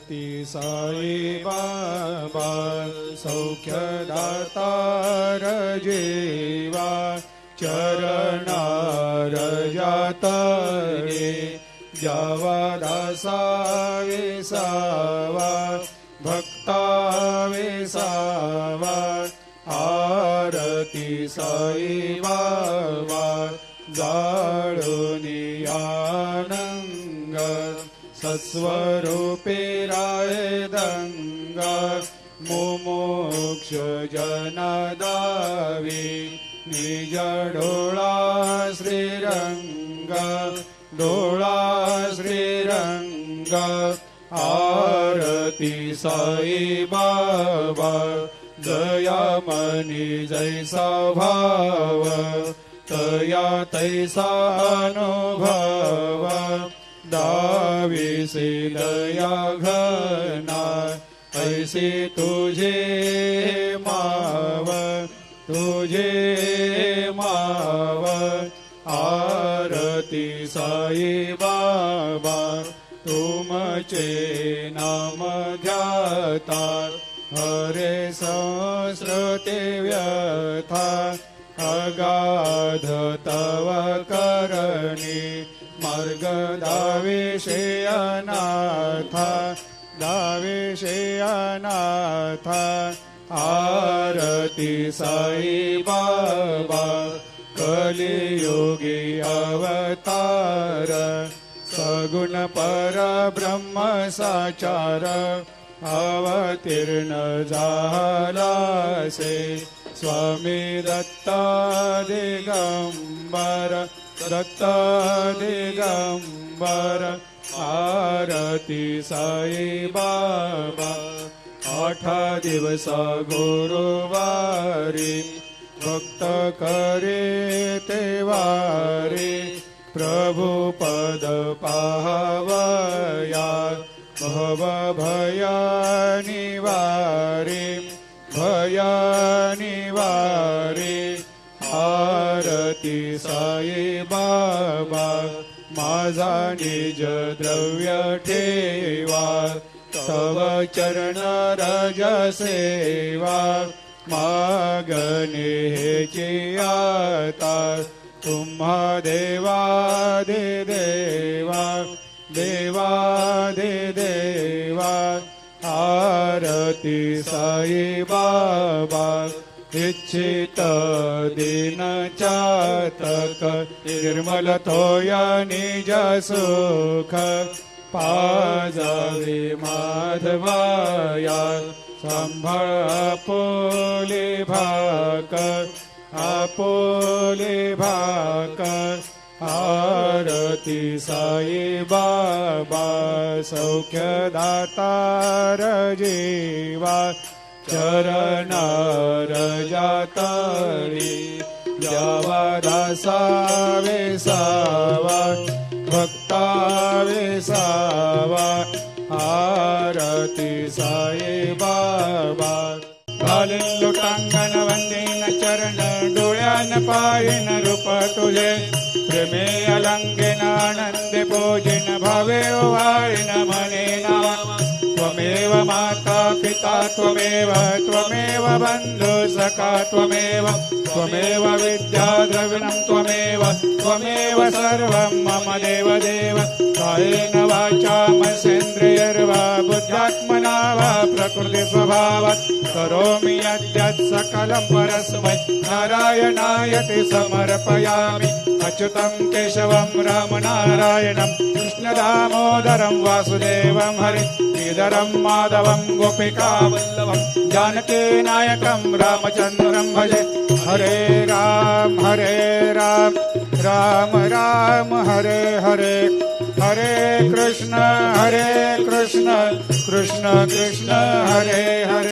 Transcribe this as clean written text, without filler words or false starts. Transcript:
ती साई बाबा सौख्यदातार जीवा चरणार जातरे जावा दासा विसावा भक्ता विसावा आरती साई बाबा जाळूनी आनंग सस्वरूपे राय दंग मुमुक्ष जनदावी निज डोळा श्रीरंग डोळा श्रीरंग आरती साई बाबा दयामनी जैसा भाव तया तैसा अनुभव दाविसे दया घना ऐसे तुझे माव तुझे माव आरती साई बाबा तुमचे नाम ध्याता हरे संस्कृते व्यथा अगाध तव करणी मार्ग दाविषे अनाथा दाविषे अनाथा आरती साई बाबा कलियुगी अवतार सगुण परब्रह्म साचार अवतीर्ण झालासे स्वामी दत्ता दिगंबर दत्ता दिगंबर आरती साई बाबा 8 दिवस गुरुवारी भक्त करे तेवारी प्रभु पद पाहवया भव भया निवारी भया निवारी आरती साई बाबा माझा निज द्रव्य ठेवा तव चरण रज सेवा मागणे हेची आता तुम्हा देवादि देवा देवादि देवा आरती साई बाबा इच्छित दिन चातक निर्मल तोया निज सुख पाजावे माधवाया सांभाळ आपोले भाक आरती साई बाबा सौख्यदातार जीवा चरणार जातरी जावा दासा विसावा भक्ता विसावा आरती साई बाबा घालीन लोटांगण वंदीन चरण डोळ्यान पायन रूप तुझे प्रेमे अलंकेन आनंदे पूजिन भावे वाळीन मने नावा त्वमेव माता पिता त्वमेव त्वमेव बंधु सखा त्वमेव त्वमेव विद्या द्रविणं त्वमेव त्वमेव सर्वं मम देव देव कायेन वाचा मनसेन्द्रियर्वा बुद्ध्यात्मना वा प्रकृति स्वभावात् करोमि यद्यत् सकलं परस्मै नारायणायति समर्पयामि अच्युतं केशवं रामनारायणं कृष्णदामोदरं वासुदेवं हरि श्रीधरं माधवं गोपिकावल्लभं जानकीनायकं रामचन्द्रं भजे हरे राम राम राम हरे हरे हरे कृष्ण कृष्ण कृष्ण हरे हरे।